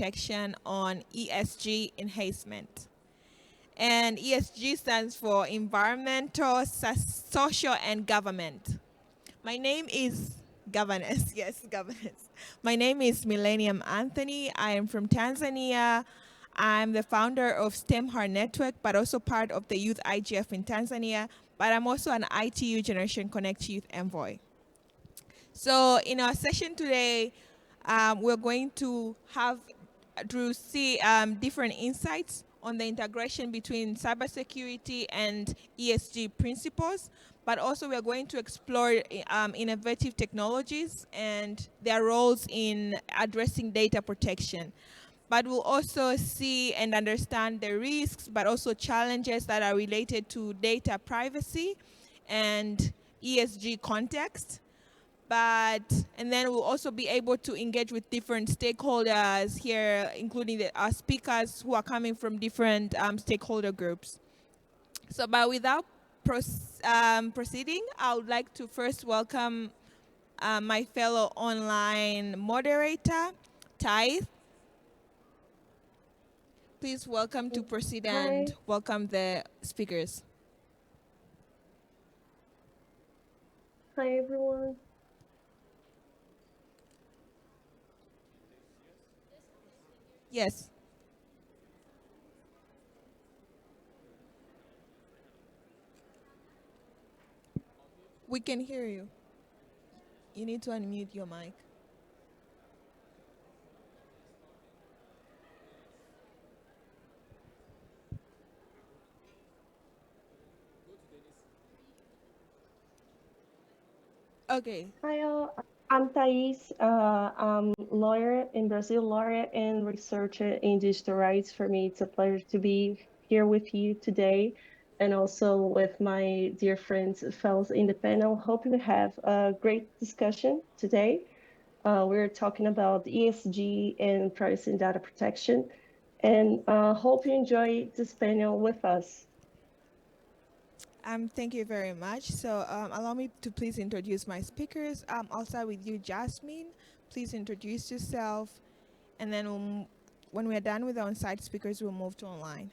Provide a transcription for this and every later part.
protection on ESG enhancement. And ESG stands for environmental, social, and government. My name is governance. Yes, governance. My name is Millennium Anthony. I am from Tanzania. I'm the founder of STEM Heart Network, but also part of the Youth IGF in Tanzania. But I'm also an ITU Generation Connect Youth Envoy. So in our session today, we're going to see different insights on the integration between cybersecurity and ESG principles, but also we are going to explore innovative technologies and their roles in addressing data protection. But we'll also see and understand the risks, but also challenges that are related to data privacy and ESG context. And then we'll also be able to engage with different stakeholders here, including our speakers who are coming from different stakeholder groups. So, but without proceeding, I would like to first welcome my fellow online moderator, Tithe. Please welcome to proceed and welcome the speakers. Hi, everyone. Yes. We can hear you. You need to unmute your mic. Okay. Hi, all. I'm Thais. I'm lawyer in Brazil, lawyer and researcher in digital rights. For me, it's a pleasure to be here with you today and also with my dear friends, fellows in the panel. Hope we have a great discussion today. We're talking about ESG and privacy and data protection, and hope you enjoy this panel with us. Thank you very much. So allow me to please introduce my speakers. I'll start with you, Jasmine. Please introduce yourself. And then when we're done with the on-site speakers, we'll move to online.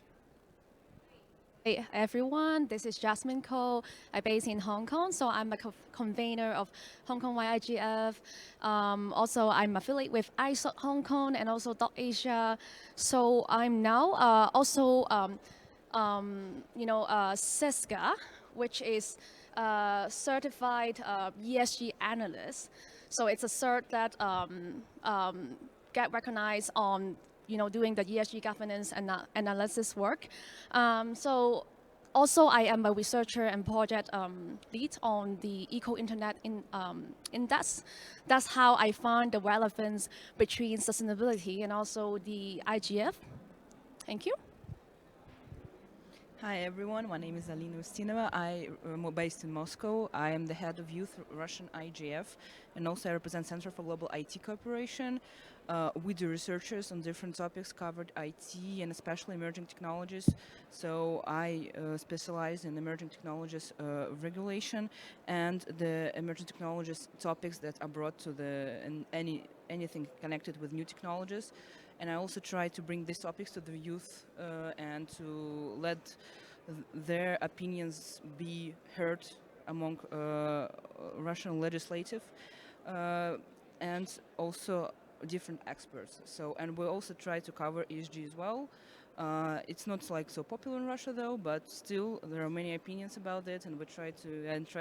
Hey everyone, this is Jasmine Ko. I'm based in Hong Kong, so I'm a convener of Hong Kong IGF. Also, I'm affiliated with ISOC Hong Kong and also Asia. So I'm now CISGA, which is certified ESG analyst. So it's a cert that get recognized on doing the ESG governance and analysis work. So also I am a researcher and project lead on the eco-internet index. That's how I found the relevance between sustainability and also the IGF. Thank you. Hi everyone, my name is Alina Ustinova. I am based in Moscow. I am the head of Youth Russian IGF and also I represent Center for Global IT Cooperation. We do researchers on different topics covered IT and especially emerging technologies. So I specialize in emerging technologies regulation and the emerging technologies topics that are brought to anything connected with new technologies. And I also try to bring these topics to the youth and to let their opinions be heard among Russian legislative and also different experts. So, and we also try to cover ESG as well. It's not like so popular in Russia though, but still there are many opinions about it, and we try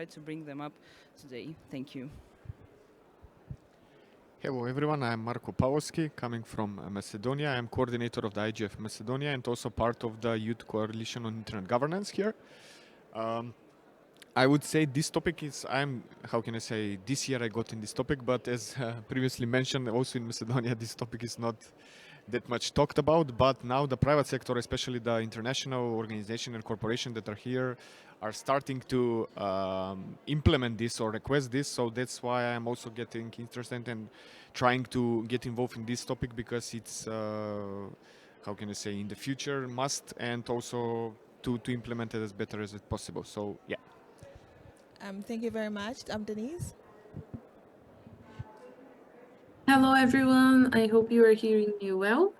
to bring them up today. Thank you. Hello everyone, I'm Marko Pavlovski, coming from Macedonia. I'm coordinator of the IGF Macedonia and also part of the Youth Coalition on Internet Governance here. I would say this topic is, this year I got in this topic, but as previously mentioned, also in Macedonia, this topic is not that much talked about, but now the private sector, especially the international organization and corporation that are here, are starting to implement this or request this. So that's why I'm also getting interested and trying to get involved in this topic, because it's, in the future must, and also to implement it as better as it possible. So yeah. Thank you very much. Denise. Hello Hello, everyone. I hope you are hearing me well.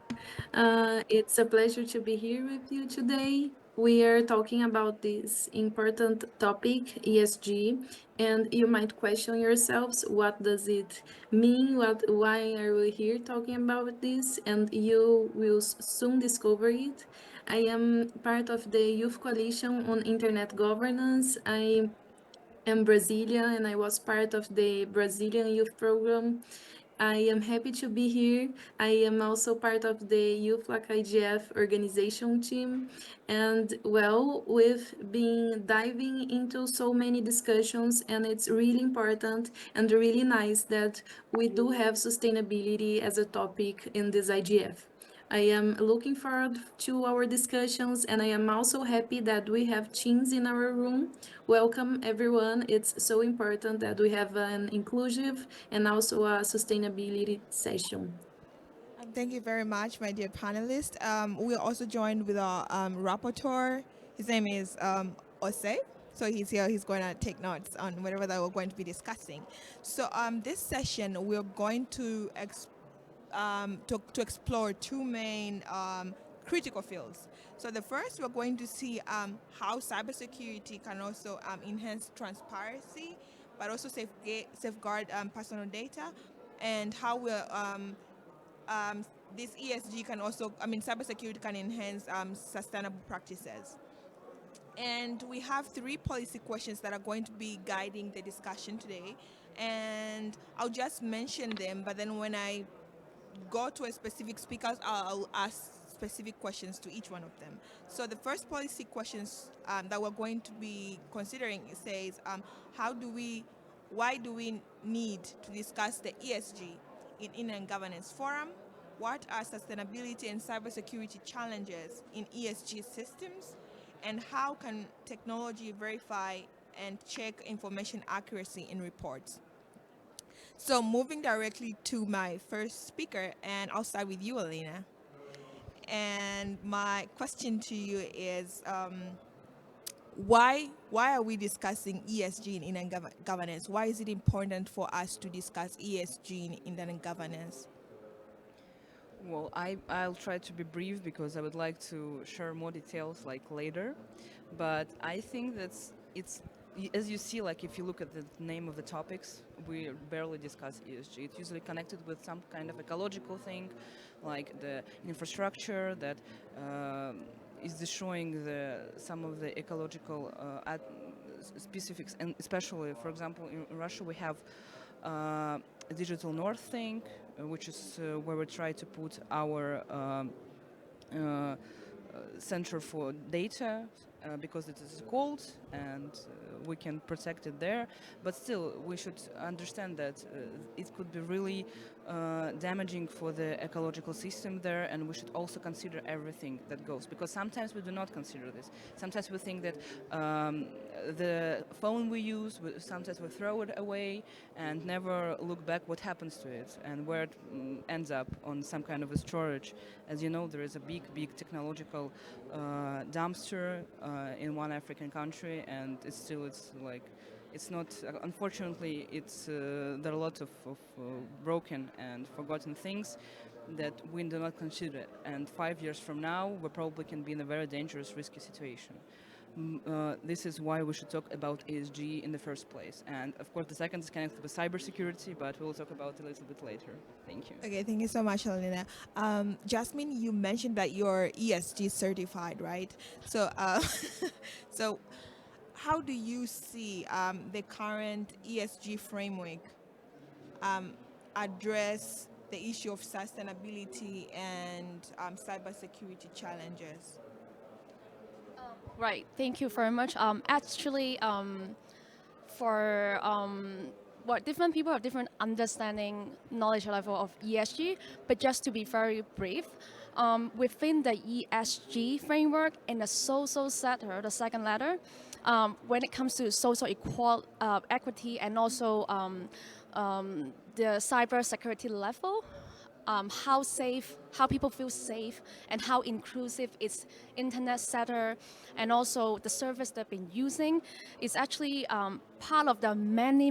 It's a pleasure to be here with you today. We are talking about this important topic, ESG, and you might question yourselves, what does it mean? Why are we here talking about this? And you will soon discover it. I am part of the Youth Coalition on Internet Governance. I am Brazilian and I was part of the Brazilian Youth Program. I am happy to be here. I am also part of the Youth Like IGF organization team. And well, we've been diving into so many discussions, and it's really important and really nice that we do have sustainability as a topic in this IGF. I am looking forward to our discussions, and I am also happy that we have teens in our room. Welcome, everyone. It's so important that we have an inclusive and also a sustainability session. Thank you very much, my dear panelists. We're also joined with our rapporteur. His name is Ose. So he's here. He's going to take notes on whatever that we're going to be discussing. So this session, we're going to explore two main critical fields. So the first, we're going to see how cybersecurity can also enhance transparency, but also safeguard personal data, and how we're this ESG can also, cybersecurity can enhance sustainable practices. And we have three policy questions that are going to be guiding the discussion today. And I'll just mention them, but then when I go to a specific speakers, I'll ask specific questions to each one of them. So the first policy questions that we're going to be considering says, why do we need to discuss the ESG in Internet Governance Forum? What are sustainability and cybersecurity challenges in ESG systems? And how can technology verify and check information accuracy in reports? So moving directly to my first speaker, and I'll start with you, Alina. And my question to you is, why are we discussing ESG in internet governance? Why is it important for us to discuss ESG in internet governance? Well, I'll try to be brief because I would like to share more details like later. But I think as you see, like if you look at the name of the topics, we barely discuss ESG. It's usually connected with some kind of ecological thing, like the infrastructure that is destroying some of the ecological specifics, and especially, for example, in Russia we have a digital north thing, which is where we try to put our center for data because it is cold and we can protect it there, but still we should understand that it could be really damaging for the ecological system there, and we should also consider everything that goes, because sometimes we do not consider this. Sometimes we think that the phone we use, sometimes we throw it away and never look back what happens to it and where it ends up on some kind of a storage. As you know, there is a big technological dumpster in one African country, and it's not, unfortunately, there are a lot of broken and forgotten things that we do not consider, and 5 years from now we probably can be in a very dangerous, risky situation. This is why we should talk about ESG in the first place. And of course the second is connected with cybersecurity, but we'll talk about it a little bit later. Thank you. Okay, thank you so much, Helena. Jasmine, you mentioned that you're ESG certified, right? So, so how do you see the current ESG framework address the issue of sustainability and cybersecurity challenges? Right. Thank you very much. Actually, for what different people have different understanding, knowledge level of ESG, but just to be very brief, within the ESG framework in the social sector, the second letter, when it comes to social equity and also the cyber security level, how safe, how people feel safe and how inclusive its internet sector and also the service they've been using is actually part of the many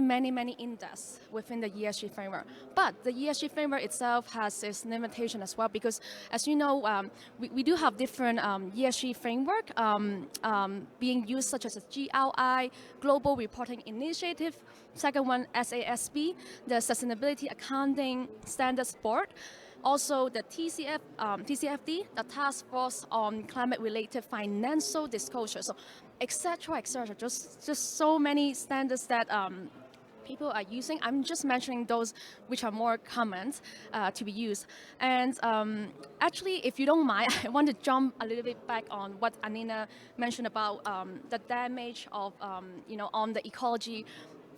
index within the ESG framework. But the ESG framework itself has its limitation as well because, as you know, we do have different ESG framework being used, such as the GRI, Global Reporting Initiative. Second one, SASB, the Sustainability Accounting Standards Board. Also, the TCFD, the Task Force on Climate-Related Financial Disclosure. So, etc. Just so many standards that people are using. I'm just mentioning those which are more common to be used. And actually, if you don't mind, I want to jump a little bit back on what Anina mentioned about the damage of, on the ecology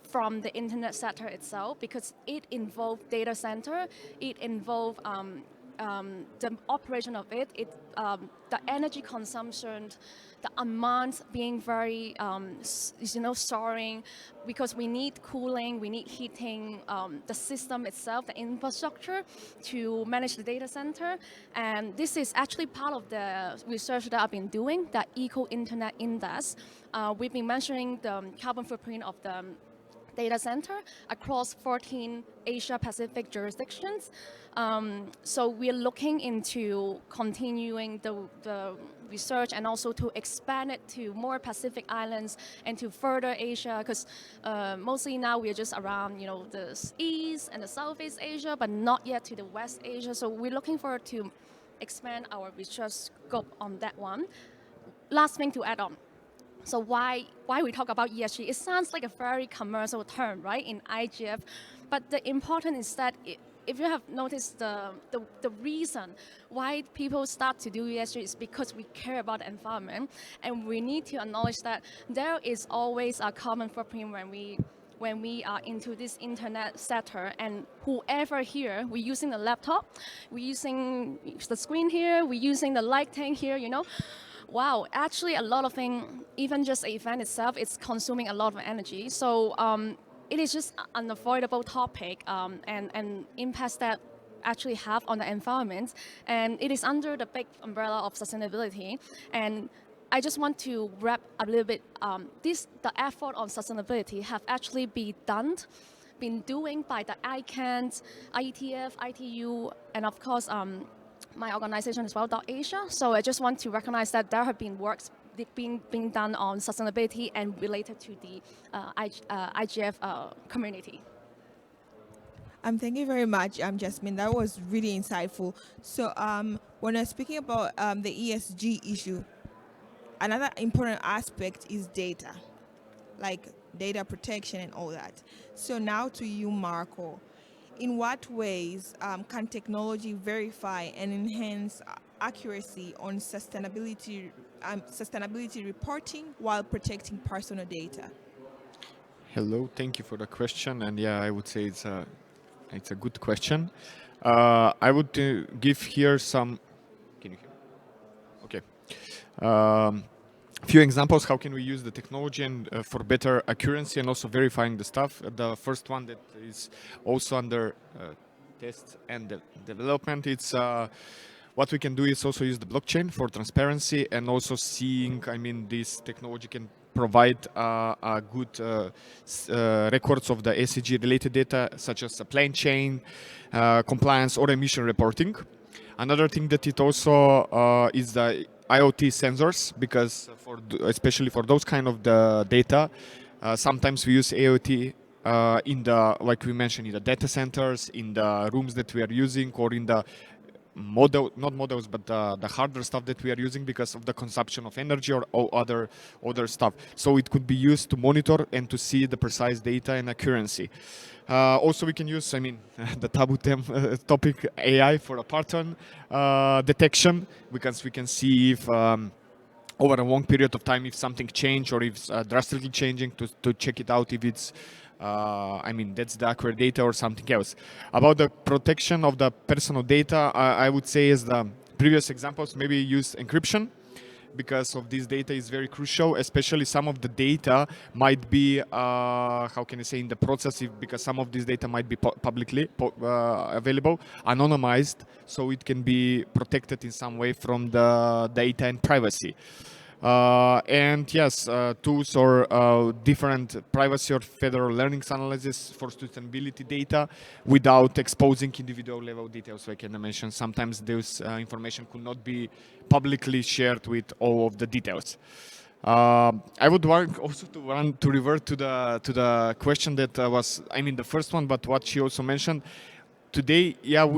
from the internet sector itself, because it involved data center, it involved the operation of it, the energy consumption, the amount being very, soaring, because we need cooling, we need heating, the system itself, the infrastructure to manage the data center. And this is actually part of the research that I've been doing, the Eco Internet Index. We've been measuring the carbon footprint of the data center across 14 Asia-Pacific jurisdictions. So we're looking into continuing the research and also to expand it to more Pacific islands and to further Asia, because mostly now we're just around, the East and the Southeast Asia, but not yet to the West Asia. So we're looking forward to expand our research scope on that one. Last thing to add on. So why we talk about ESG? It sounds like a very commercial term, right, in IGF, but the important is that if you have noticed the reason why people start to do ESG is because we care about the environment, and we need to acknowledge that there is always a carbon footprint when we are into this internet sector. And whoever here, we're using the laptop, we're using the screen here, we're using the lighting here, Wow, actually a lot of things, even just the event itself, it's consuming a lot of energy. So it is just an unavoidable topic and impacts that actually have on the environment. And it is under the big umbrella of sustainability. And I just want to wrap a little bit, the effort on sustainability have actually been doing by the ICANN, IETF, ITU, and of course, my organization as well, Asia. So I just want to recognize that there have been works being done on sustainability and related to the IGF community. Thank you very much, Jasmine. That was really insightful. So when I'm speaking about the ESG issue, another important aspect is data, like data protection and all that. So now to you, Marco. In what ways can technology verify and enhance accuracy on sustainability reporting while protecting personal data? Hello, thank you for the question, and yeah, I would say it's a good question. I would give here some. Can you hear? Okay. Few examples how can we use the technology and for better accuracy and also verifying the stuff. The first one that is also under test and development, it's what we can do is also use the blockchain for transparency and also seeing, this technology can provide a good records of the ESG related data such as supply chain, compliance or emission reporting. Another thing that it also is the IoT sensors, because especially for those kind of the data, sometimes we use IoT in the, like we mentioned, in the data centers, in the rooms that we are using, or in the not models, but the hardware stuff that we are using because of the consumption of energy or other stuff. So it could be used to monitor and to see the precise data and accuracy. Also, we can use, the taboo topic, AI for a pattern detection, because we can see if over a long period of time if something changed or if it's drastically changing to check it out if it's that's the accurate data or something else. About the protection of the personal data, I would say as the previous examples, maybe use encryption, because of this data is very crucial, especially some of the data might be, how can I say, in the process, because some of this data might be publicly available, anonymized, so it can be protected in some way from the data and privacy. And yes, tools or different privacy or federal learnings analysis for sustainability data without exposing individual level details. So I can mention sometimes this information could not be publicly shared with all of the details. I would want also to revert to the question that was, I mean, the first one, but what she also mentioned today. Yeah,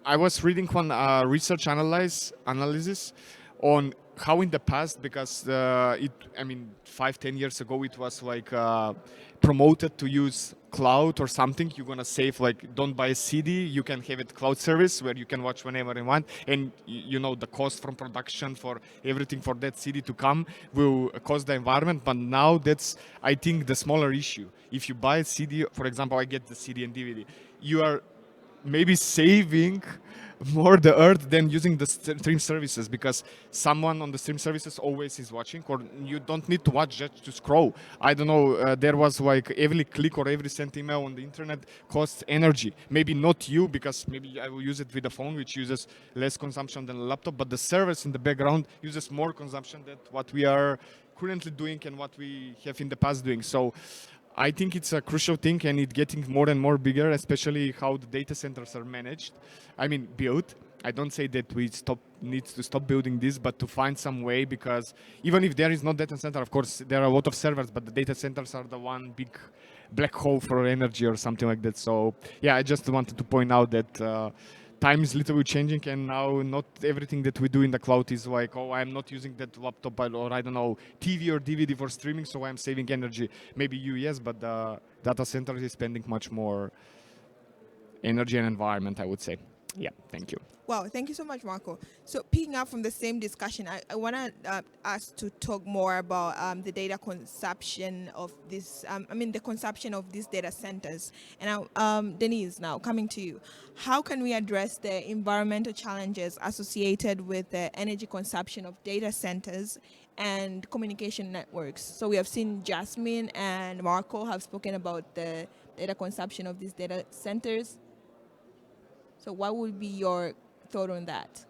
I was reading one research analysis on how in the past, because I mean, 5-10 years ago, it was like promoted to use cloud or something. You're gonna save, like, don't buy a CD, you can have it cloud service where you can watch whenever you want, and you know the cost from production for everything for that CD to come will cost the environment. But now that's, I think, the smaller issue. If you buy a CD, for example, I get the CD and DVD, you are maybe saving more the earth than using the stream services, because someone on the stream services always is watching, or you don't need to watch just to scroll. I don't know, there was like every click or every sent email on the internet costs energy. Maybe not you, because maybe I will use it with a phone which uses less consumption than a laptop, but the service in the background uses more consumption than what we are currently doing and what we have in the past doing. So I think it's a crucial thing, and it's getting more and more bigger, especially how the data centers are managed. I mean, built. I don't say that we need to stop building this, but to find some way, because even if there is no data center, of course, there are a lot of servers, but the data centers are the one big black hole for energy or something like that. So yeah, I just wanted to point out that time is literally changing, and now not everything that we do in the cloud is like, oh, I'm not using that laptop or I don't know, TV or DVD for streaming, so I'm saving energy. Maybe you, yes, but the data center is spending much more energy and environment, I would say. Yeah, thank you. Wow, thank you so much, Marco. So picking up from the same discussion, I want to us to talk more about the data consumption of this, the consumption of these data centers. And Denise, now coming to you, how can we address the environmental challenges associated with the energy consumption of data centers and communication networks? So we have seen Jasmine and Marco have spoken about the data consumption of these data centers. So what would be your thought on that?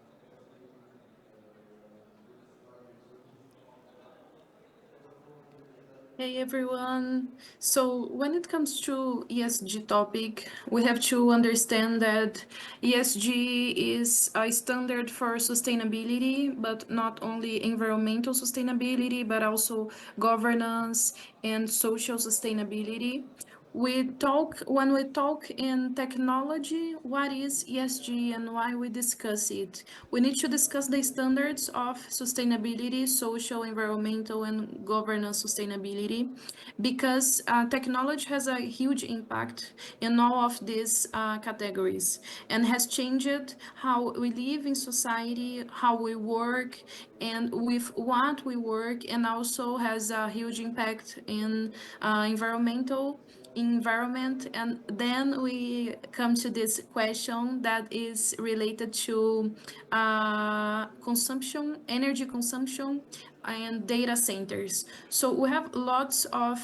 Hey everyone. So when it comes to ESG topic, we have to understand that ESG is a standard for sustainability, but not only environmental sustainability, but also governance and social sustainability. When we talk in technology, what is ESG and why we discuss it? We need to discuss the standards of sustainability, social, environmental, and governance sustainability, because technology has a huge impact in all of these categories and has changed how we live in society, how we work, and with what we work, and also has a huge impact in environment. And then we come to this question that is related to consumption, energy consumption, and data centers. So we have lots of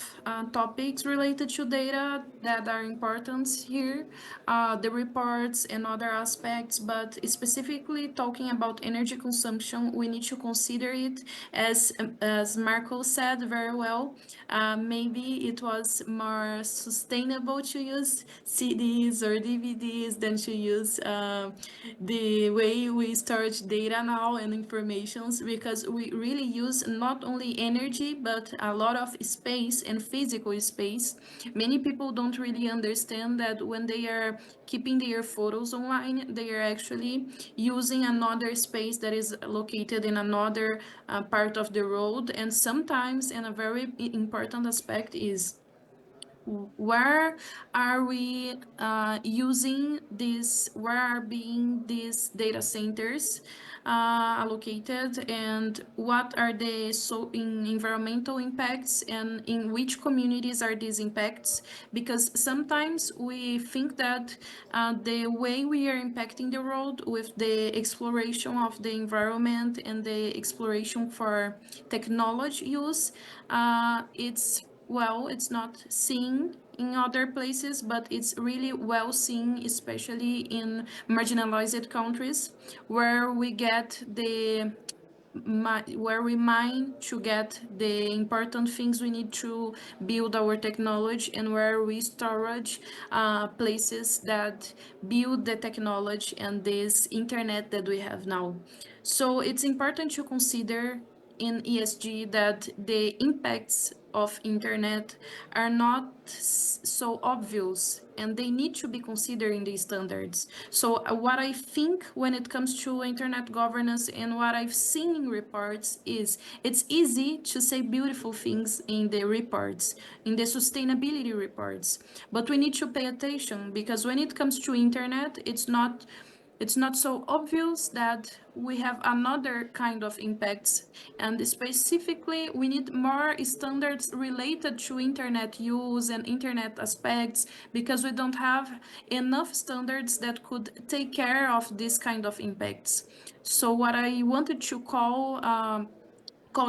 topics related to data that are important here, the reports and other aspects, but specifically talking about energy consumption, we need to consider it as Marco said very well. Maybe it was more sustainable to use CDs or DVDs than to use the way we storage data now and informations, because we really use not only energy but a lot of space and physical space. Many people don't really understand that when they are keeping their photos online, they are actually using another space that is located in another part of the road. And sometimes, and a very important aspect is where are we using this, where are being these data centers allocated, and what are the environmental impacts, and in which communities are these impacts? Because sometimes we think that the way we are impacting the world with the exploration of the environment and the exploration for technology use, it's not seen in other places, but it's really well seen, especially in marginalized countries, where we get where we mine to get the important things we need to build our technology, and where we storage places that build the technology and this internet that we have now. So it's important to consider in ESG that the impacts of internet are not so obvious, and they need to be considered in the standards. So what I think when it comes to internet governance, and what I've seen in reports, is it's easy to say beautiful things in the reports, in the sustainability reports, but we need to pay attention, because when it comes to internet, it's not so obvious that we have another kind of impacts, and specifically we need more standards related to internet use and internet aspects, because we don't have enough standards that could take care of this kind of impacts. So what I wanted to call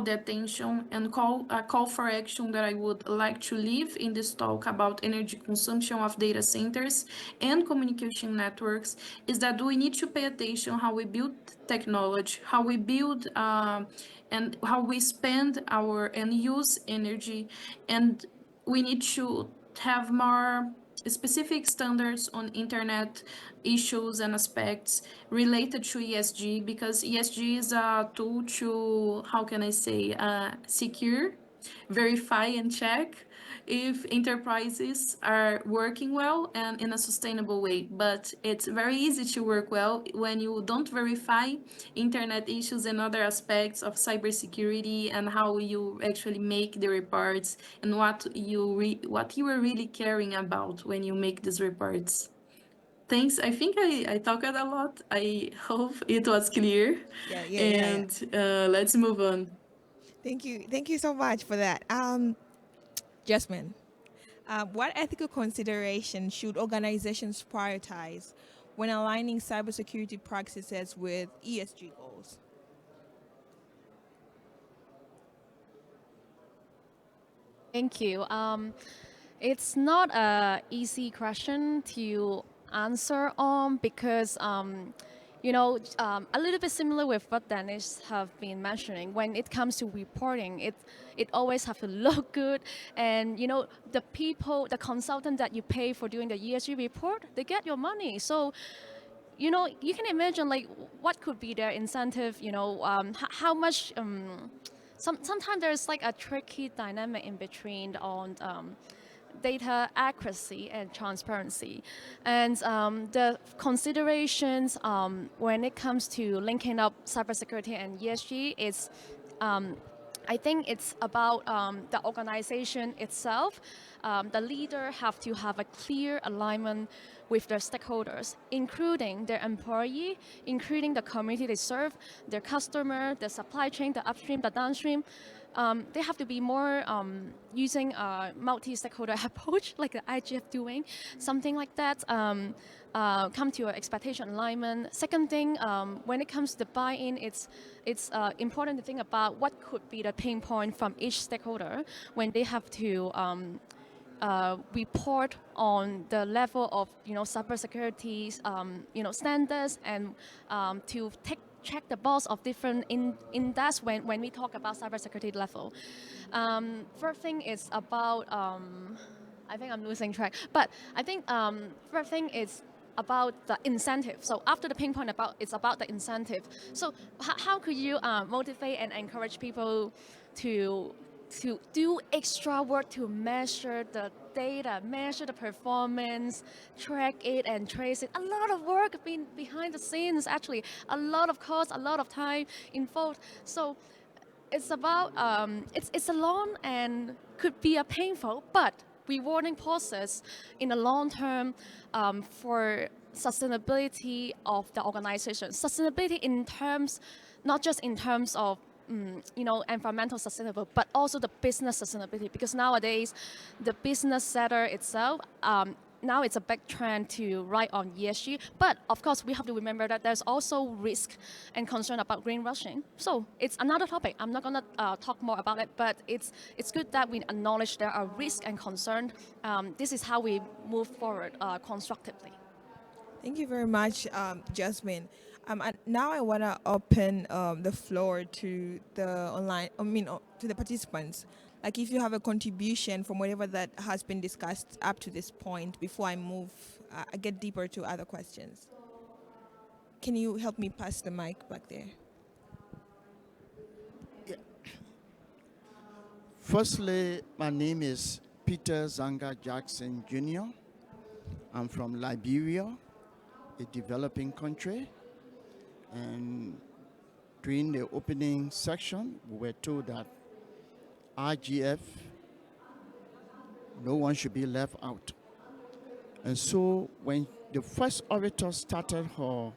the attention and call a call for action that I would like to leave in this talk about energy consumption of data centers and communication networks, is that we need to pay attention how we build technology, how we build and how we spend our and use energy, and we need to have more specific standards on internet issues and aspects related to ESG, because ESG is a tool to, how can I say, secure, verify, and check if enterprises are working well and in a sustainable way. But it's very easy to work well when you don't verify internet issues and other aspects of cybersecurity, and how you actually make the reports, and what you are really caring about when you make these reports. Thanks. I think I talked a lot. I hope it was clear. Yeah. And let's move on. Thank you so much for that. Jasmine, what ethical considerations should organizations prioritize when aligning cybersecurity practices with ESG goals? Thank you. It's not a easy question to answer on, because a little bit similar with what Dennis have been mentioning. When it comes to reporting, it always have to look good, and the people, the consultant that you pay for doing the ESG report, they get your money. So you can imagine like what could be their incentive. How much. Sometimes there's like a tricky dynamic in between on data accuracy and transparency. And the considerations when it comes to linking up cybersecurity and ESG is I think it's about the organization itself. The leader have to have a clear alignment with their stakeholders, including their employee, including the community they serve, their customer, the supply chain, the upstream, the downstream. They have to be more using a multi-stakeholder approach, like the IGF doing, something like that. Come to your expectation alignment. Second thing, when it comes to the buy-in, it's important to think about what could be the pain point from each stakeholder when they have to report on the level of cybersecurity standards, and to check the box of different index when we talk about cybersecurity level. Third thing is about I think I'm losing track, but I think third thing is about the incentive. So after the pain point, it's about the incentive. So how could you motivate and encourage people to do extra work to measure the data, measure the performance, track it and trace it? A lot of work behind the scenes, actually. A lot of cost, a lot of time involved. So it's about, it's a long and could be a painful, but rewarding process in the long term for sustainability of the organization. Sustainability in terms, not just in terms of environmental sustainable, but also the business sustainability. Because nowadays, the business sector itself, now it's a big trend to write on ESG. But of course, we have to remember that there's also risk and concern about greenwashing. So it's another topic. I'm not gonna talk more about it, but it's good that we acknowledge there are risks and concern. This is how we move forward constructively. Thank you very much, Jasmine. And now I want to open the floor to the to the participants. Like, if you have a contribution from whatever that has been discussed up to this point, before I move, I get deeper to other questions. Can you help me pass the mic back there? Firstly, my name is Peter Zanga Jackson Jr. I'm from Liberia, a developing country. And during the opening section, we were told that IGF, no one should be left out. And so when the first orator started her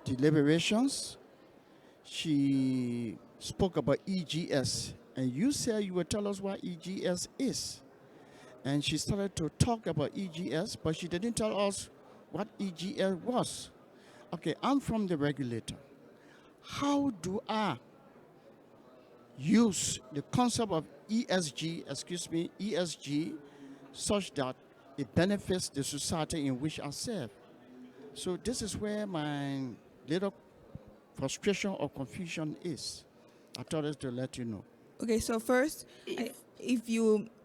deliberations, she spoke about EGS. And you said you would tell us what EGS is. And she started to talk about EGS, but she didn't tell us what EGS was. Okay, I'm from the regulator. How do I use the concept of ESG, such that it benefits the society in which I serve? So this is where my little frustration or confusion is. I thought it to let you know. Okay, so first,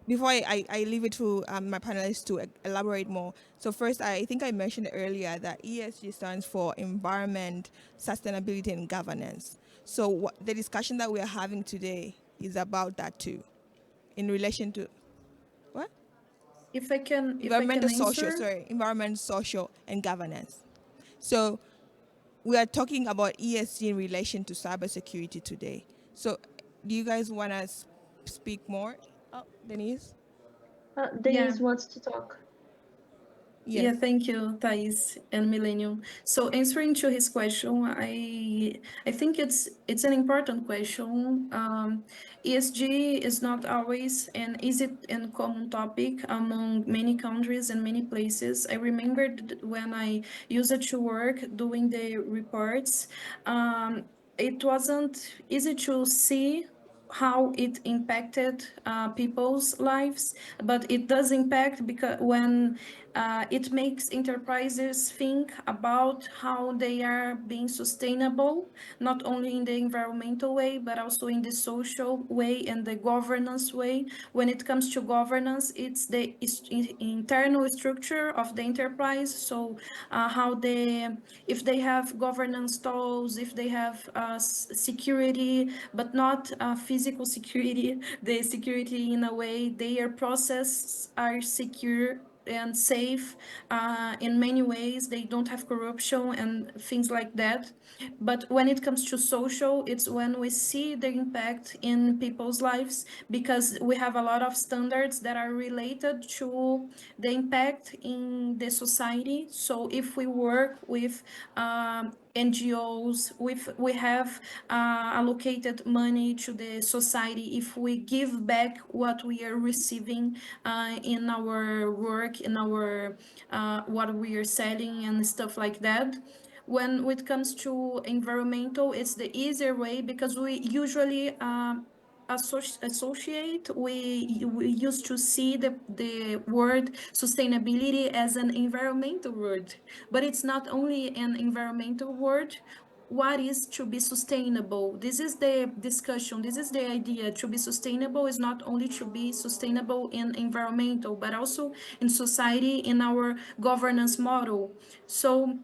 before I leave it to my panelists to elaborate more. So first, I think I mentioned earlier that ESG stands for Environment, Sustainability, and Governance. So the discussion that we are having today is about that too, in relation to what? If I can Environment, social, and governance. So we are talking about ESG in relation to cybersecurity today. So do you guys want to speak more? Oh, Denise? Denise wants to talk. Yes. Yeah, thank you, Thais and Millennium. So answering to his question, I think it's an important question. ESG is not always an easy and common topic among many countries and many places. I remembered when I used it to work doing the reports, it wasn't easy to see how it impacted people's lives, but it does impact because when it makes enterprises think about how they are being sustainable, not only in the environmental way, but also in the social way and the governance way. When it comes to governance, it's the internal structure of the enterprise. So if they have governance tools, if they have security, but not physical security, the security in a way their processes are secure and safe in many ways. They don't have corruption and things like that. But when it comes to social, it's when we see the impact in people's lives, because we have a lot of standards that are related to the impact in the society. So if we work with NGOs, we have allocated money to the society, if we give back what we are receiving in our work, in our what we are selling and stuff like that. When it comes to environmental, it's the easier way because we usually associate, we used to see the word sustainability as an environmental word, but it's not only an environmental word. What is to be sustainable? This is the discussion, this is the idea. To be sustainable is not only to be sustainable in environmental, but also in society, in our governance model. So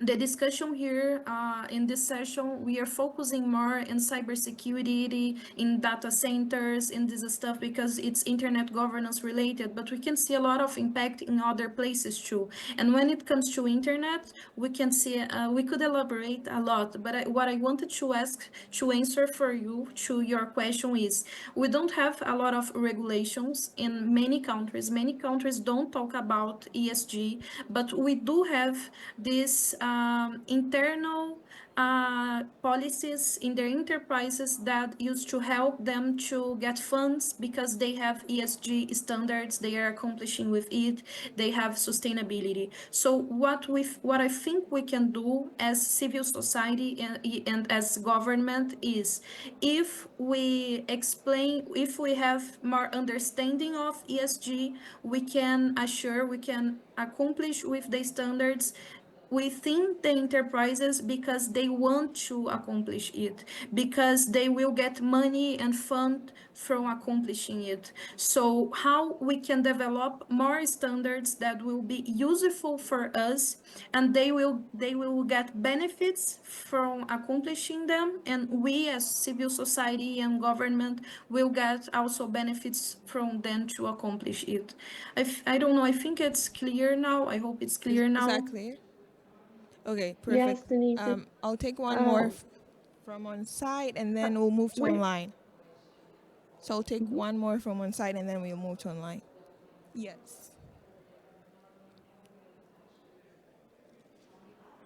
the discussion here in this session, we are focusing more in cybersecurity, in data centers, in this stuff because it's internet governance related, but we can see a lot of impact in other places too. And when it comes to internet, we can see, we could elaborate a lot, but what I wanted to ask, to answer for you, to your question is, we don't have a lot of regulations in many countries. Many countries don't talk about ESG, but we do have these internal policies in their enterprises that used to help them to get funds because they have ESG standards, they are accomplishing with it, they have sustainability. So what I think we can do as civil society and as government is, if we explain, if we have more understanding of ESG, we can assure, we can accomplish with the standards within the enterprises because they want to accomplish it, because they will get money and fund from accomplishing it. So how we can develop more standards that will be useful for us, and they will get benefits from accomplishing them, and we as civil society and government will get also benefits from them to accomplish it. I don't know, I think it's clear now. I hope it's clear Is now. that clear? Okay, Yes, perfect. Denise. I'll take one more Uh, from on site and then we'll move to we online. So I'll take Mhm. one more from on site and then we'll move to online. Yes.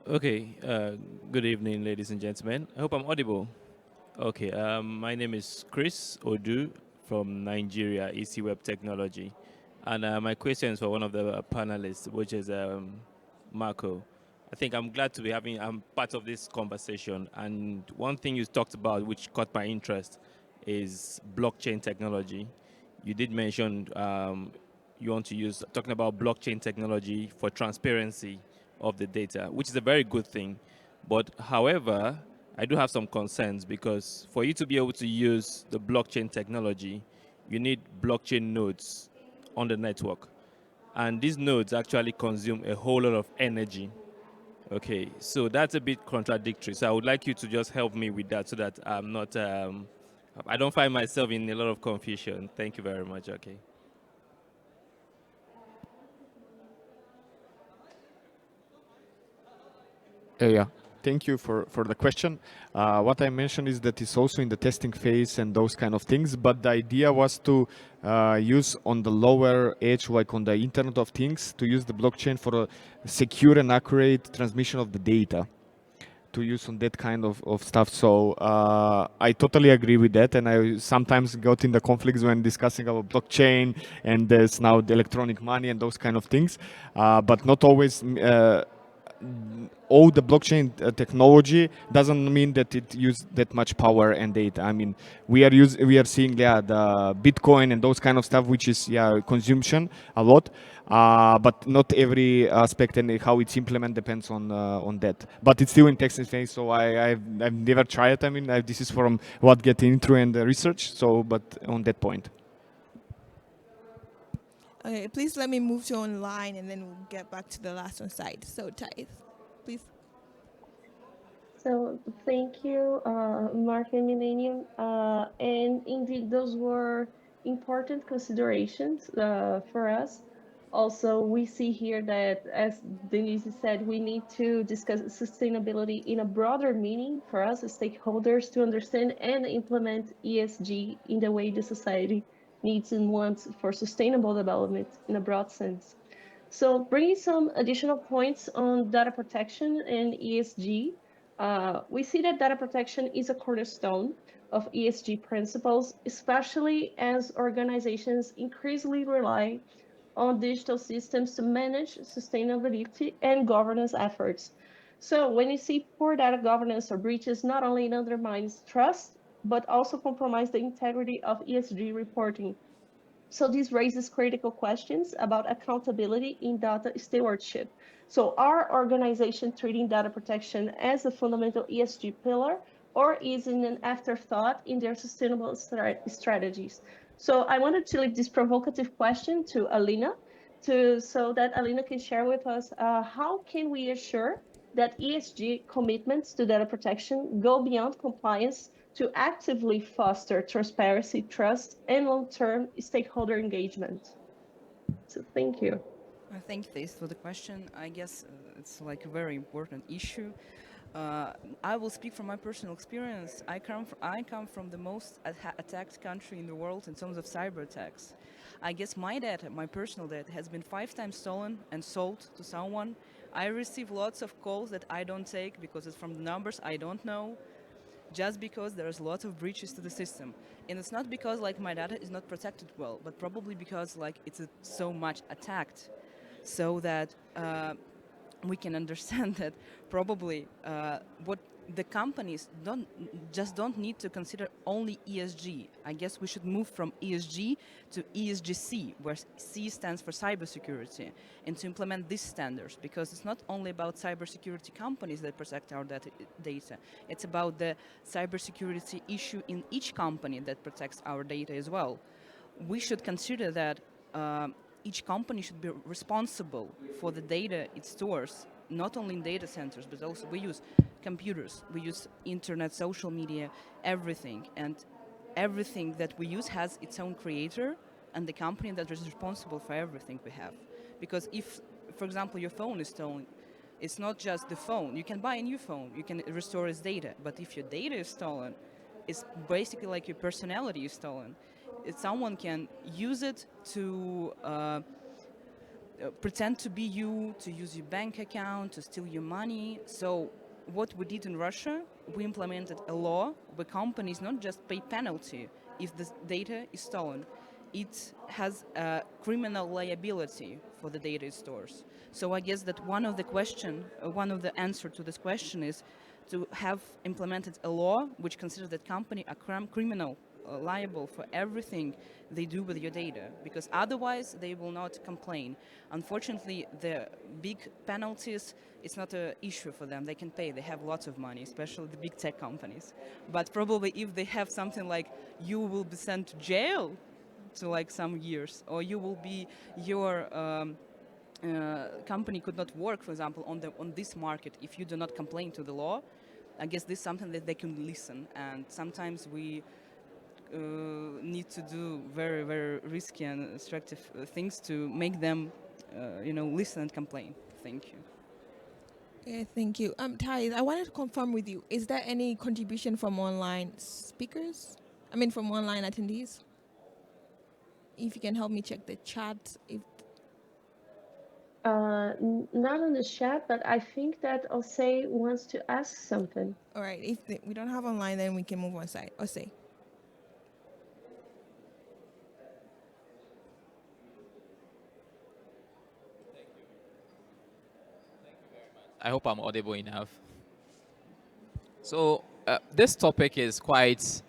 Okay, good evening, ladies and gentlemen. I hope I'm audible. Okay, my name is Chris Odu from Nigeria, EC Web Technology. And my question is for one of the panelists, which is Marco. I think I'm glad to be having, I'm part of this conversation. And one thing you talked about, which caught my interest, is blockchain technology. You did mention you want to use, talking about blockchain technology for transparency of the data, which is a very good thing. But however, I do have some concerns because for you to be able to use the blockchain technology, you need blockchain nodes on the network. And these nodes actually consume a whole lot of energy. Okay, so that's a bit contradictory. So I would like you to just help me with that so that I'm not, I don't find myself in a lot of confusion. Thank you very much. Okay. Yeah. Thank you for the question. What I mentioned is that it's also in the testing phase and those kind of things, but the idea was to use on the lower edge, like on the Internet of Things, to use the blockchain for a secure and accurate transmission of the data, to use on that kind of stuff. So I totally agree with that, and I sometimes got in the conflicts when discussing about blockchain and there's now the electronic money and those kind of things, but not always. All the blockchain technology doesn't mean that it uses that much power and data. I mean, we are seeing the Bitcoin and those kind of stuff, which is consumption a lot, but not every aspect and how it's implemented depends on that. But it's still in testing phase, so I've never tried it. I mean, this is from what get into and research. So, but on that point. Okay, please let me move to online and then we'll get back to the last on site. So Thais, please. So thank you, Mark and Millennium. And indeed, those were important considerations for us. Also, we see here that, as Denise said, we need to discuss sustainability in a broader meaning for us as stakeholders to understand and implement ESG in the way the society needs and wants for sustainable development in a broad sense. So bringing some additional points on data protection and ESG, we see that data protection is a cornerstone of ESG principles, especially as organizations increasingly rely on digital systems to manage sustainability and governance efforts. So when you see poor data governance or breaches, not only it undermines trust, but also compromise the integrity of ESG reporting. So this raises critical questions about accountability in data stewardship. So are organizations treating data protection as a fundamental ESG pillar, or is it an afterthought in their sustainable strategies? So I wanted to leave this provocative question to Alina, so that Alina can share with us how can we assure that ESG commitments to data protection go beyond compliance to actively foster transparency, trust, and long-term stakeholder engagement. So thank you. Thank you for the question. I guess it's like a very important issue. I will speak from my personal experience. I come from the most attacked country in the world in terms of cyber attacks. I guess my data, my personal data, has been 5 times stolen and sold to someone. I receive lots of calls that I don't take because it's from the numbers I don't know, just because there's lots of breaches to the system. And it's not because like my data is not protected well, but probably because like it's so much attacked, so that we can understand that probably what the companies don't need to consider only ESG. I guess we should move from ESG to ESGC, where C stands for cybersecurity, and to implement these standards, because it's not only about cybersecurity companies that protect our data. It's about the cybersecurity issue in each company that protects our data as well. We should consider that each company should be responsible for the data it stores, not only in data centers, but also we use computers, we use internet, social media, everything. And everything that we use has its own creator and the company that is responsible for everything we have. Because if, for example, your phone is stolen, it's not just the phone. You can buy a new phone, you can restore its data. But if your data is stolen, it's basically like your personality is stolen. Someone can use it to pretend to be you, to use your bank account, to steal your money. So what we did in Russia, we implemented a law where companies not just pay penalty if the data is stolen. It has a criminal liability for the data it stores. So I guess that one of the answer to this question is to have implemented a law which considers that company a criminal liable for everything they do with your data, because otherwise they will not complain. Unfortunately, the big penalties, it's not an issue for them. They can pay, they have lots of money, especially the big tech companies. But probably if they have something like you will be sent to jail to like some years, or you will be, your company could not work, for example, on this market if you do not complain to the law, I guess this is something that they can listen. And sometimes we need to do very, very risky and destructive things to make them, listen and complain. Thank you. Yeah, thank you. Thais, I wanted to confirm with you, is there any contribution from online speakers? I mean, from online attendees? If you can help me check the chat. If Not on the chat, but I think that Osei wants to ask something. All right, if we don't have online, then we can move on side. Osei. I hope I'm audible enough. So this topic is quite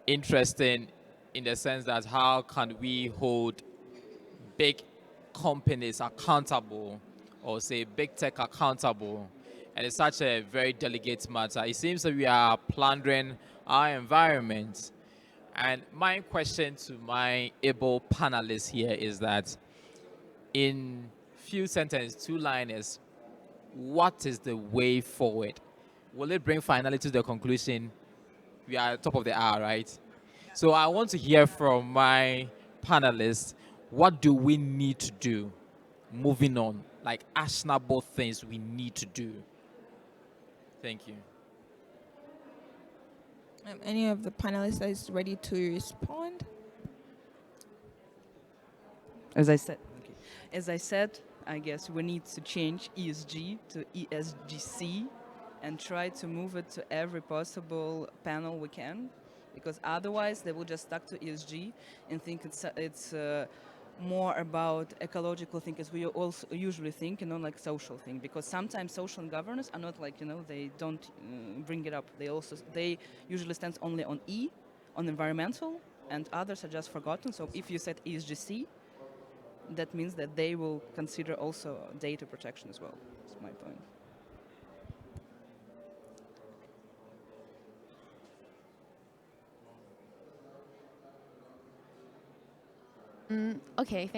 interesting in the sense that how can we hold big companies accountable, or say big tech accountable? And it's such a very delicate matter. It seems that we are plundering our environment. And my question to my able panelists here is that in few sentences, 2 liners, what is the way forward? Will it bring finality to the conclusion? We are at the top of the hour, right? So I want to hear from my panelists, what do we need to do moving on? Like actionable things we need to do. Thank you. Any of the panelists that is ready to respond? As I said, I guess we need to change ESG to ESGC and try to move it to every possible panel we can, because otherwise they will just stuck to ESG and think it's more about ecological thing, as we also usually think, and not like social thing, because sometimes social and governance are not like, they don't bring it up. They usually stand only on E, on environmental, and others are just forgotten. So if you said ESGC, that means that they will consider also data protection as well. That's my point. Okay,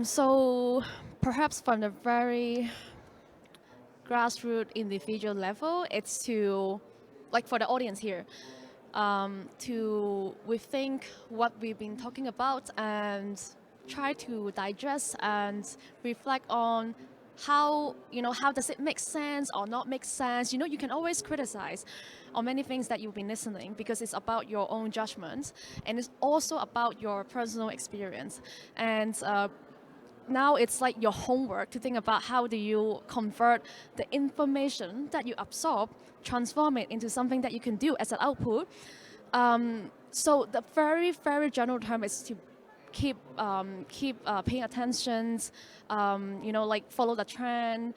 so perhaps from the very grassroots individual level, it's to, like for the audience here, to rethink what we've been talking about and try to digest and reflect on how, how does it make sense or not make sense. You can always criticize on many things that you've been listening because it's about your own judgment, and it's also about your personal experience. And now it's like your homework to think about how do you convert the information that you absorb, transform it into something that you can do as an output. So the very, very general term is to keep paying attention, like follow the trend.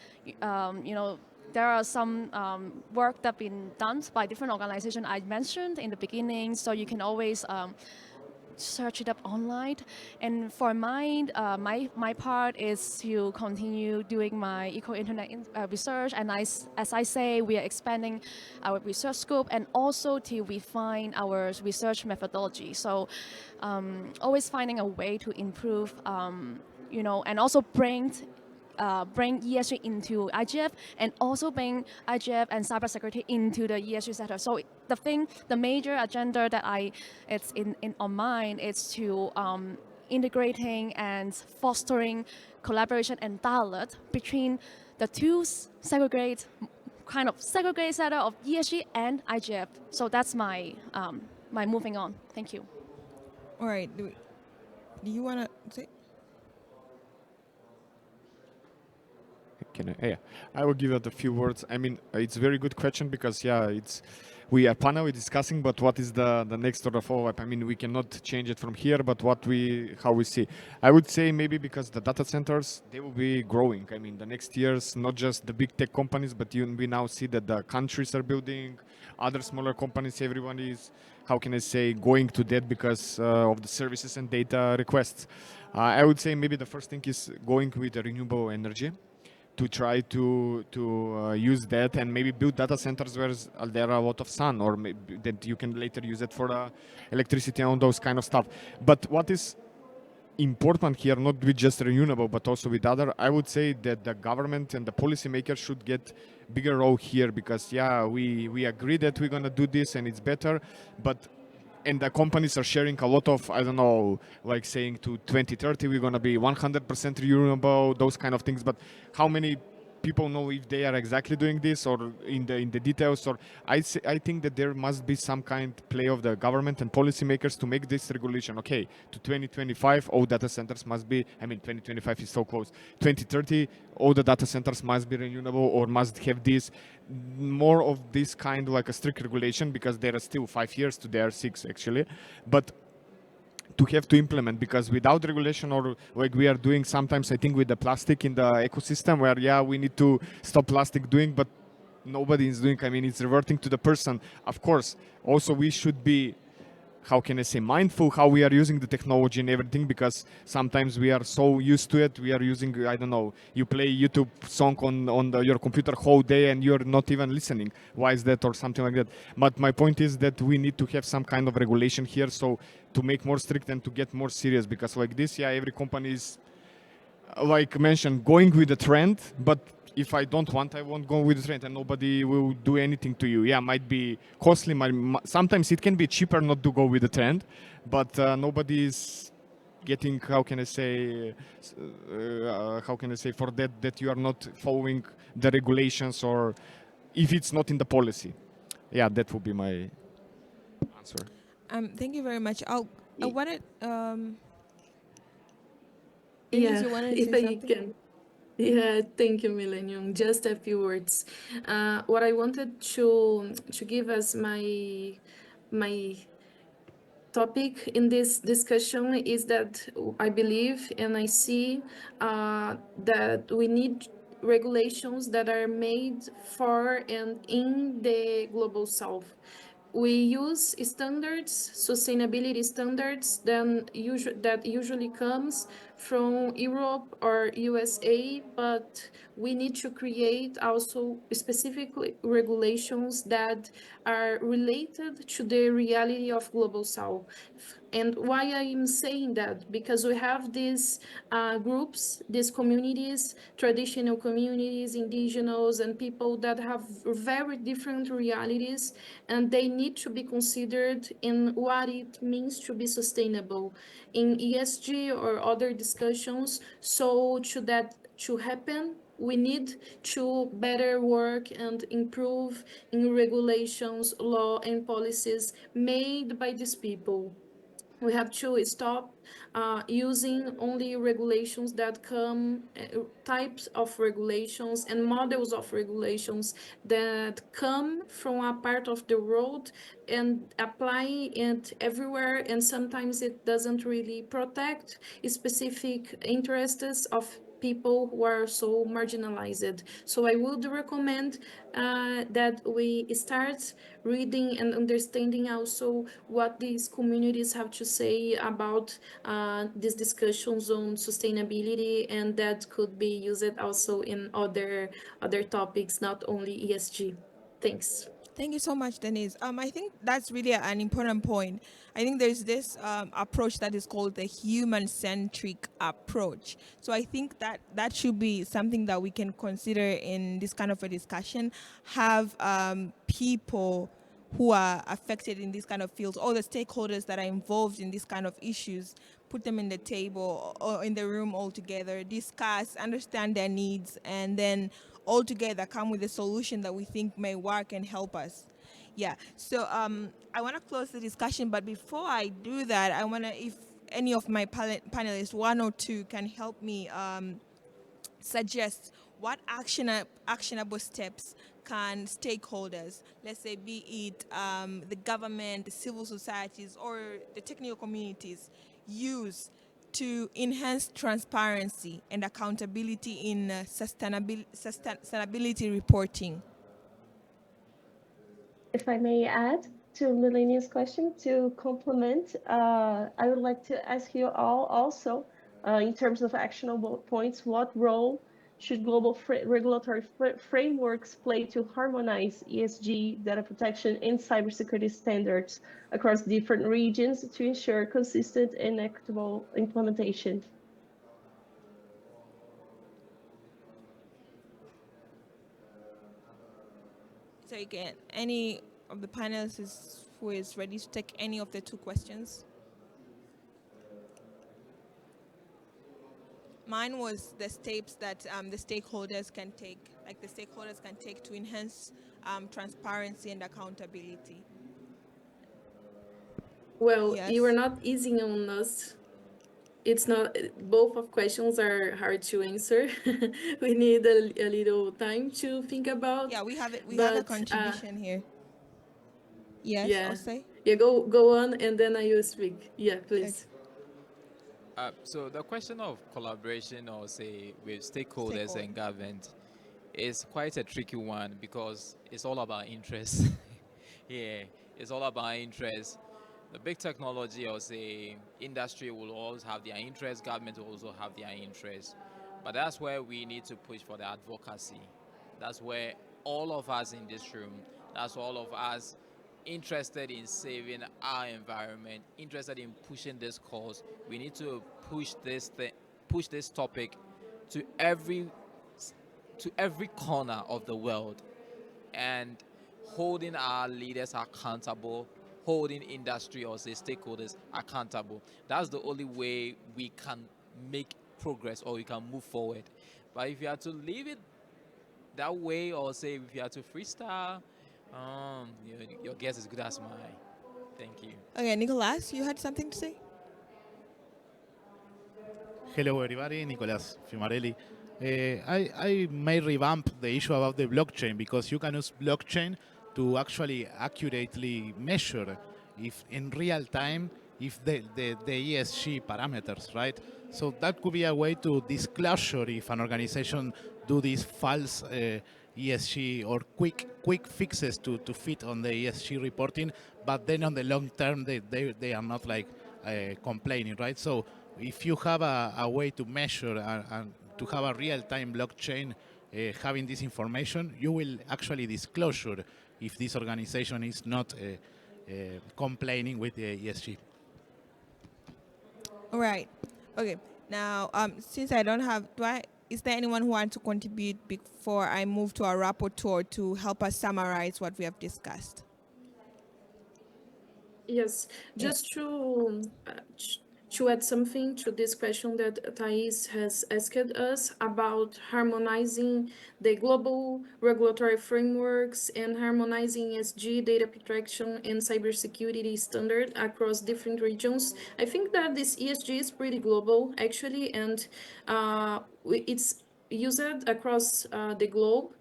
There are some work that been done by different organizations I mentioned in the beginning, so you can always search it up online. And for mine, my part is to continue doing my eco-internet research. And as I say, we are expanding our research scope and also to refine our research methodology. So always finding a way to improve, and also bring ESG into IGF, and also bring IGF and cybersecurity into the ESG sector. So the major agenda that it's in on mine is to integrating and fostering collaboration and dialogue between the two segregated sector of ESG and IGF. So that's my my moving on. Thank you. All right. Do you want to say? Yeah, I will give it a few words. I mean, it's a very good question because we are panel discussing, but what is the next sort of follow-up? I mean, we cannot change it from here, but how we see. I would say maybe because the data centers, they will be growing. I mean, the next years, not just the big tech companies, but we now see that the countries are building, other smaller companies, everyone is, how can I say, going to that because of the services and data requests. I would say maybe the first thing is going with the renewable energy, to try to use that and maybe build data centers where there are a lot of sun, or maybe that you can later use it for electricity and all those kind of stuff. But what is important here, not with just renewable, but also with other, I would say that the government and the policymakers should get bigger role here because, we agree that we're going to do this and it's better, and the companies are sharing a lot of, I don't know, like saying to 2030 we're going to be 100% renewable, those kind of things. But how many people know if they are exactly doing this or in the details? Or I think that there must be some kind play of the government and policymakers to make this regulation. Okay, to 2025 all data centers must be, I mean 2025 is so close, 2030 all the data centers must be renewable or must have this more of this kind of like a strict regulation, because there are still 5 years to there, 6 actually, but to have to implement, because without regulation, or like we are doing sometimes, I think with the plastic in the ecosystem, where we need to stop plastic doing, but nobody is doing. I mean, it's reverting to the person. Of course, also we should be, how can I say, mindful how we are using the technology and everything, because sometimes we are so used to it. We are using, I don't know, you play YouTube song on your computer whole day and you're not even listening. Why is that, or something like that? But my point is that we need to have some kind of regulation here, so to make more strict and to get more serious, because like this, every company is, like mentioned, going with the trend, but if I don't want, I won't go with the trend, and nobody will do anything to you. Might be costly. Sometimes it can be cheaper not to go with the trend, but nobody is getting, how can I say, for that you are not following the regulations, or if it's not in the policy. That would be my answer. Thank you very much. I wanted. Yeah, you wanted to if say I something? can. Yeah, thank you, Millennium. Just a few words. What I wanted to give as my topic in this discussion is that I believe and I see that we need regulations that are made for and in the global south. We use standards, sustainability standards, that usually comes from Europe or USA, but we need to create also specific regulations that are related to the reality of global south. And why I'm saying that? Because we have these groups, these communities, traditional communities, indigenous, and people that have very different realities, and they need to be considered in what it means to be sustainable in ESG or other discussions. So to happen, we need to better work and improve in regulations, law, and policies made by these people. We have to stop using only regulations that come, types of regulations and models of regulations that come from a part of the world and apply it everywhere, and sometimes it doesn't really protect specific interests of people who are so marginalized. So I would recommend that we start reading and understanding also what these communities have to say about these discussions on sustainability, and that could be used also in other topics, not only ESG. Thanks. Thank you so much, Denise. I think that's really an important point. I think there's this approach that is called the human-centric approach. So I think that that should be something that we can consider in this kind of a discussion. Have people who are affected in these kind of fields, all the stakeholders that are involved in these kind of issues, put them in the table or in the room all together, discuss, understand their needs, and then all together come with a solution that we think may work and help us. Yeah, so I want to close the discussion, but before I do that, I want to, if any of my panelists, one or two, can help me suggest what actionable steps can stakeholders, let's say be it the government, the civil societies, or the technical communities, use to enhance transparency and accountability in sustainability reporting? If I may add to Melania's question to complement, I would like to ask you all also, in terms of actionable points, what role should global regulatory frameworks play to harmonize ESG, data protection, and cybersecurity standards across different regions to ensure consistent and equitable implementation? So again, any of the panelists who is ready to take any of the two questions? Mine was the steps that the stakeholders can take, like the stakeholders can take to enhance transparency and accountability. Well, Yes. you are not easing on us. It's not, both of questions are hard to answer. We need a little time to think about. Yeah, we have it. We have a but, contribution here. Yes, Yeah. I'll say. Yeah, go on, and then I will speak. Yeah, please. So the question of collaboration or say with stakeholders and government is quite a tricky one because it's all about interest. Yeah, it's all about interest. The big technology or say industry will always have their interest, government will also have their interest. But that's where we need to push for the advocacy. That's where all of us in this room, that's all of us interested in saving our environment, interested in pushing this cause. We need to push this topic to every corner of the world, and holding our leaders accountable, holding industry or say stakeholders accountable. That's the only way we can make progress or we can move forward. But if you have to leave it that way, or say if you have to freestyle, your guess is as good as mine. Thank you. Okay, Nicolas, you had something to say? Hello, everybody. Nicolas Fiumarelli. I may revamp the issue about the blockchain because you can use blockchain to actually accurately measure if in real time if the ESG parameters, right? So that could be a way to disclosure if an organization do these false ESG or quick fixes to fit on the ESG reporting, but then on the long term they are not like complaining, right? So if you have a way to measure and to have a real-time blockchain having this information, you will actually disclosure if this organization is not complaining with the ESG. All right. Okay. Now, since I don't have, is there anyone who wants to contribute before I move to our rapporteur to help us summarize what we have discussed? Yes, just to add something to this question that Thais has asked us about harmonizing the global regulatory frameworks and harmonizing ESG data protection and cybersecurity standard across different regions. I think that this ESG is pretty global actually, and it's used across the globe.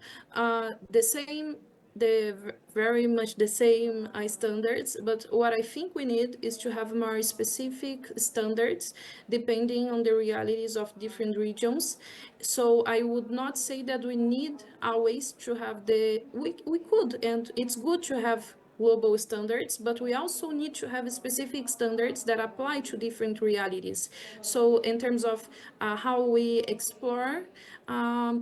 Very much the same standards, but what I think we need is to have more specific standards depending on the realities of different regions. So I would not say that we need always to have we could, and it's good to have global standards, but we also need to have specific standards that apply to different realities. So in terms of how we explore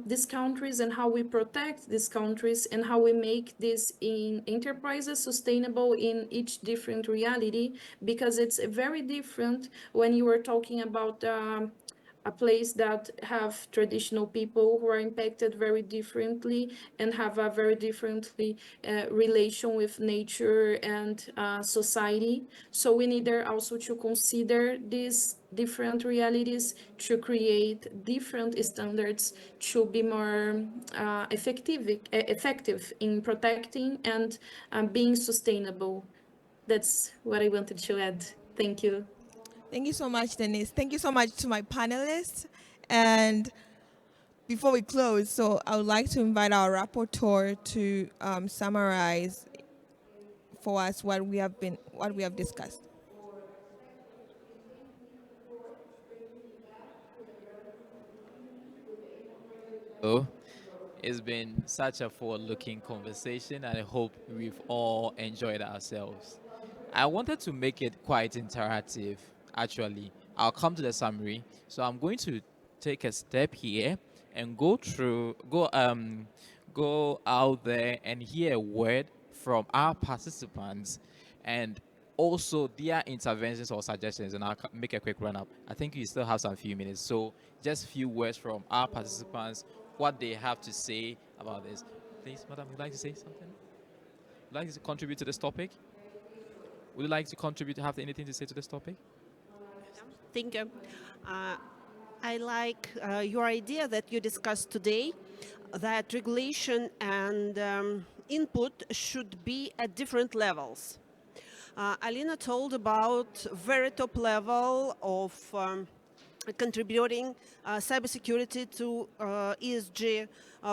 these countries and how we protect these countries and how we make these in enterprises sustainable in each different reality, because it's very different when you are talking about a place that have traditional people who are impacted very differently and have a very differently relation with nature and society. So we need there also to consider these different realities to create different standards to be more effective in protecting and being sustainable. That's what I wanted to add. Thank you. Thank you so much, Denise. Thank you so much to my panelists. And before we close, so I would like to invite our rapporteur to summarize for us what we have discussed. So it's been such a forward-looking conversation, and I hope we've all enjoyed ourselves. I wanted to make it quite interactive, actually. I'll come to the summary. So I'm going to take a step here and go out there and hear a word from our participants and also their interventions or suggestions, and I'll make a quick run up. I think we still have some few minutes, so just few words from our participants, what they have to say about this. Please, madam, would you like to say something? Would you like to contribute to this topic? Would you like to contribute, have anything to say to this topic? Thank you. I like your idea that you discussed today, that regulation and input should be at different levels. Alina told about very top level of contributing cybersecurity to ESG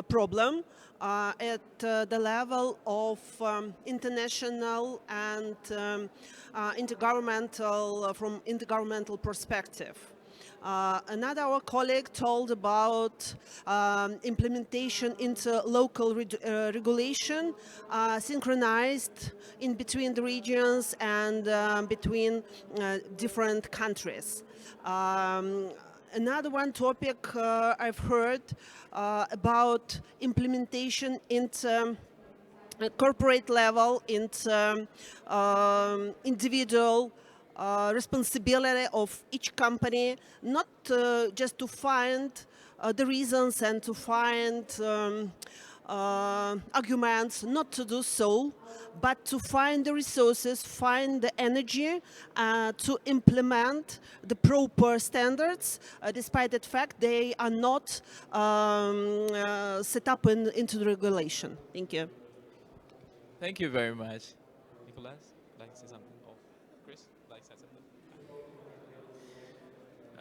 problem at the level of international and intergovernmental, from intergovernmental perspective. Another our colleague told about implementation into local regulation, synchronized in between the regions and between different countries. Another one topic I've heard about implementation into corporate level, into individual responsibility of each company, not just to find the reasons and to find arguments not to do so, but to find the resources, find the energy to implement the proper standards, despite the fact they are not set up into the regulation. Thank you. Thank you very much. Nicolas, would like to say something? Oh, Chris, would like to say something?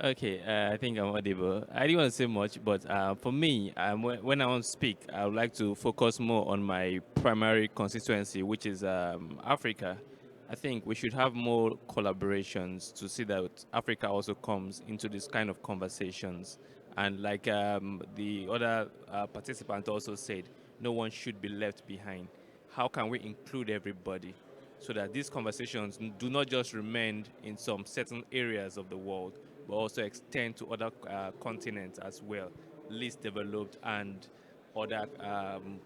Okay, I think I'm audible. I didn't want to say much, but for me, when I want to speak, I would like to focus more on my primary constituency, which is Africa. I think we should have more collaborations to see that Africa also comes into this kind of conversations. And like the other participant also said, no one should be left behind. How can we include everybody so that these conversations do not just remain in some certain areas of the world, but also extend to other continents as well, least developed and other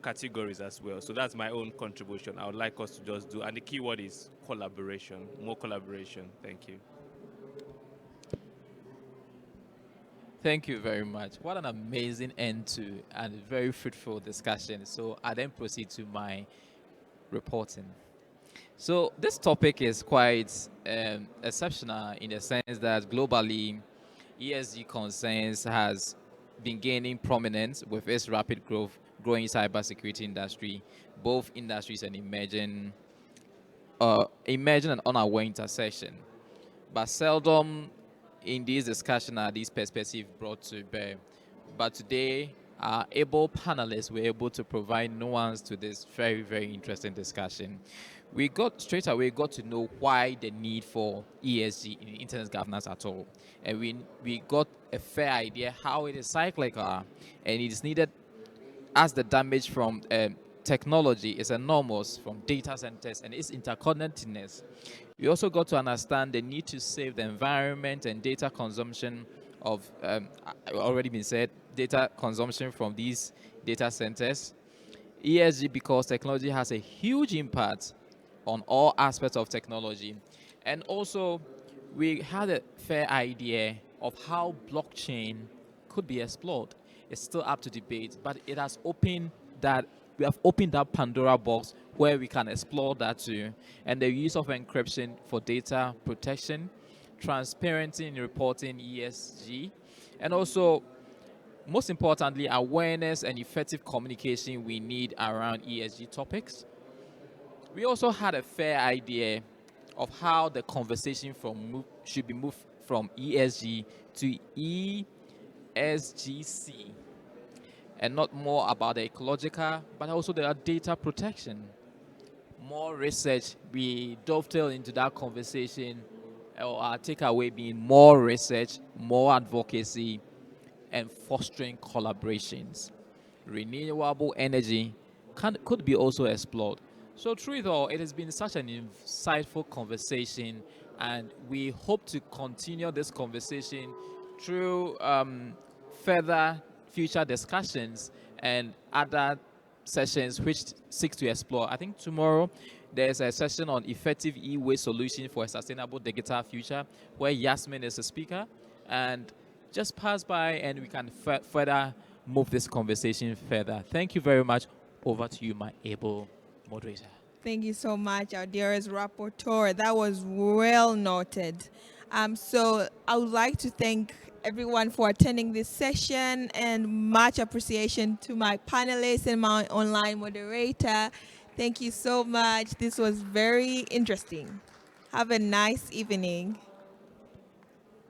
categories as well. So that's my own contribution. I would like us to just do, and the key word is collaboration, more collaboration. Thank you. Thank you very much. What an amazing end to and very fruitful discussion. So I then proceed to my reporting. So this topic is quite exceptional in the sense that globally, ESG concerns has been gaining prominence with its rapid growing cybersecurity industry, both industries and emerging and unaware intersection. But seldom in this discussion are these perspectives brought to bear. But today, our able panelists were able to provide nuance to this very, very interesting discussion. We got to know why the need for ESG in internet governance at all. And we got a fair idea how it is cyclical and it is needed as the damage from technology is enormous from data centers and its interconnectedness. We also got to understand the need to save the environment and data consumption of, already been said, data consumption from these data centers. ESG, because technology has a huge impact on all aspects of technology. And also, we had a fair idea of how blockchain could be explored. It's still up to debate, but it has opened that, we have opened that Pandora box where we can explore that too. And the use of encryption for data protection, transparency in reporting ESG, and also, most importantly, awareness and effective communication we need around ESG topics. We also had a fair idea of how the conversation should be moved from ESG to ESGC, and not more about the ecological, but also the data protection. More research, we dovetail into that conversation, or our takeaway being more research, more advocacy, and fostering collaborations. Renewable energy could be also explored. So through it all, it has been such an insightful conversation, and we hope to continue this conversation through further future discussions and other sessions which seek to explore. I think tomorrow there's a session on effective e-waste solution for a sustainable digital future where Yasmin is a speaker, and just pass by and we can further move this conversation further. Thank you very much. Over to you, my able moderator. Thank you so much, our dearest rapporteur. That was well noted. So I would like to thank everyone for attending this session, and much appreciation to my panelists and my online moderator. Thank you so much. This was very interesting. Have a nice evening.